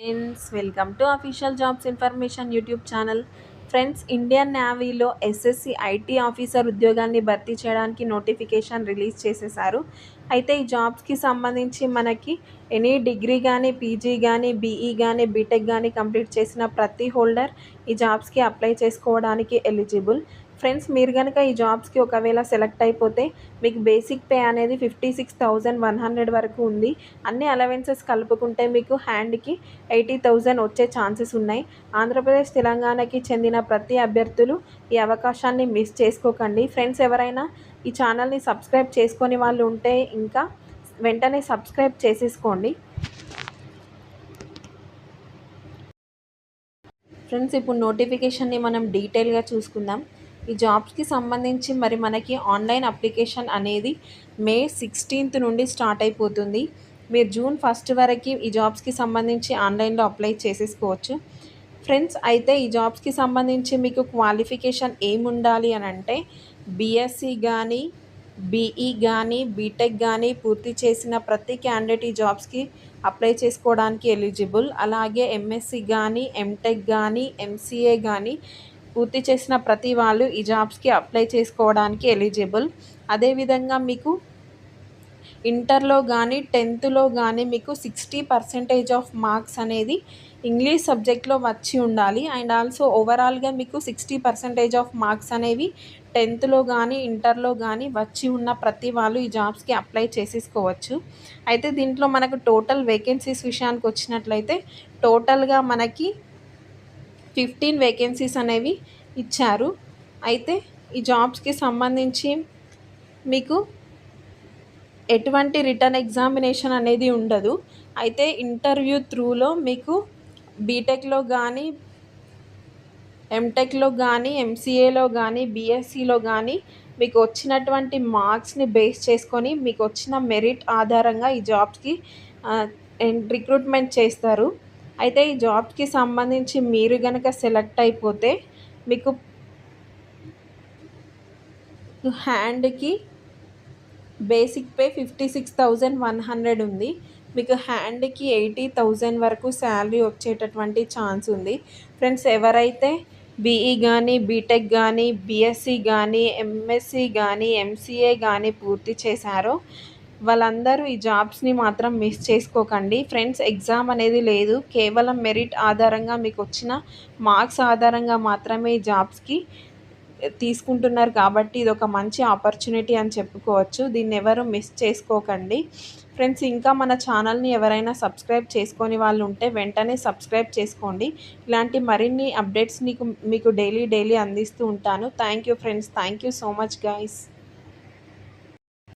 Friends welcome to official jobs information YouTube channel. Friends, Indian నేవీలో SSC IT officer ఉద్యోగాన్ని భర్తీ చేయడానికి notification release చేసేసారు. అయితే ఈ జాబ్స్కి సంబంధించి మనకి ఎనీ డిగ్రీ కానీ, పీజీ కానీ, బీఈ కానీ, బీటెక్ కానీ కంప్లీట్ చేసిన ప్రతి హోల్డర్ ఈ జాబ్స్కి అప్లై చేసుకోవడానికి ఎలిజిబుల్. ఫ్రెండ్స్, మీరు కనుక ఈ జాబ్స్కి ఒకవేళ సెలెక్ట్ అయిపోతే మీకు బేసిక్ పే అనేది 56,100 వరకు ఉంది. అన్ని అలవెన్సెస్ కలుపుకుంటే మీకు హ్యాండ్కి 80,000 వచ్చే ఛాన్సెస్ ఉన్నాయి. ఆంధ్రప్రదేశ్, తెలంగాణకి చెందిన ప్రతి అభ్యర్థులు ఈ అవకాశాన్ని మిస్ చేసుకోకండి. ఫ్రెండ్స్, ఎవరైనా ఈ ఛానల్ని సబ్స్క్రైబ్ చేసుకొని వాళ్ళు ఉంటే ఇంకా వెంటనే సబ్స్క్రైబ్ చేసేసుకోండి. ఫ్రెండ్స్, ఇప్పుడు నోటిఫికేషన్ని మనం డీటెయిల్గా చూసుకుందాం. ఈ జాబ్స్కి సంబంధించి మరి మనకి ఆన్లైన్ అప్లికేషన్ అనేది మే 16th నుండి స్టార్ట్ అయిపోతుంది. మీరు జూన్ 1 వరకు ఈ జాబ్స్కి సంబంధించి ఆన్లైన్లో అప్లై చేసేసుకోవచ్చు. ఫ్రెండ్స్, అయితే ఈ జాబ్స్కి సంబంధించి మీకు క్వాలిఫికేషన్ ఏముండాలి అని అంటే బీఎస్సీ కానీ, బీఈ కానీ, బీటెక్ కానీ పూర్తి చేసిన ప్రతి క్యాండిడేట్ ఈ జాబ్స్కి అప్లై చేసుకోవడానికి ఎలిజిబుల్. అలాగే ఎంఎస్సి కానీ, ఎంటెక్ కానీ, ఎంసీఏ కానీ పూర్తి చేసిన ప్రతి వాళ్ళు ఈ జాబ్స్కి అప్లై చేసుకోవడానికి ఎలిజిబుల్. అదేవిధంగా మీకు ఇంటర్లో కానీ, 10th కానీ మీకు 60% ఆఫ్ మార్క్స్ అనేది ఇంగ్లీష్ సబ్జెక్ట్లో వచ్చి ఉండాలి. అండ్ ఆల్సో ఓవరాల్గా మీకు 60% ఆఫ్ మార్క్స్ అనేవి 10th కానీ, ఇంటర్లో కానీ వచ్చి ఉన్న ప్రతి వాళ్ళు ఈ జాబ్స్కి అప్లై చేసేసుకోవచ్చు. అయితే దీంట్లో మనకు టోటల్ వేకెన్సీస్ విషయానికి వచ్చినట్లయితే టోటల్గా మనకి 15 వేకెన్సీస్ అనేవి ఇచ్చారు. అయితే ఈ జాబ్స్కి సంబంధించి మీకు ఎటువంటి రిటర్న్ ఎగ్జామినేషన్ అనేది ఉండదు. అయితే ఇంటర్వ్యూ త్రూలో మీకు బీటెక్లో కానీ, ఎంటెక్లో కానీ, ఎంసీఏలో కానీ, బీఎస్సీలో కానీ మీకు వచ్చినటువంటి మార్క్స్ని బేస్ చేసుకొని మీకు వచ్చిన మెరిట్ ఆధారంగా ఈ జాబ్స్కి రిక్రూట్మెంట్ చేస్తారు. అయితే ఈ జాబ్స్కి సంబంధించి మీరు కనుక సెలెక్ట్ అయిపోతే మీకు హ్యాండ్కి బేసిక్ పే 56,100 ఉంది. మీకు హ్యాండ్కి 80,000 వరకు శాలరీ వచ్చేటటువంటి ఛాన్స్ ఉంది. ఫ్రెండ్స్, ఎవరైతే బీఈ కానీ, బీటెక్ కానీ, బీఎస్సీ కానీ, ఎంఎస్సీ కానీ, ఎంసీఏ కానీ పూర్తి చేశారో వాళ్ళందరూ ఈ జాబ్స్ని మాత్రం మిస్ చేసుకోకండి. ఫ్రెండ్స్, ఎగ్జామ్ అనేది లేదు, కేవలం మెరిట్ ఆధారంగా మీకు వచ్చిన మార్క్స్ ఆధారంగా మాత్రమే ఈ జాబ్స్కి తీసుకుంటున్నారు. కాబట్టి ఇది ఒక మంచి ఆపర్చునిటీ అని చెప్పుకోవచ్చు. దీన్ని ఎవరు మిస్ చేసుకోకండి. ఫ్రెండ్స్, ఇంకా మన ఛానల్ని ఎవరైనా సబ్స్క్రైబ్ చేసుకొని వాళ్ళు ఉంటే వెంటనే సబ్స్క్రైబ్ చేసుకోండి. ఇలాంటి మరిన్ని అప్డేట్స్ మీకు డైలీ అందిస్తూ ఉంటాను. Thank you friends. Thank you so much guys.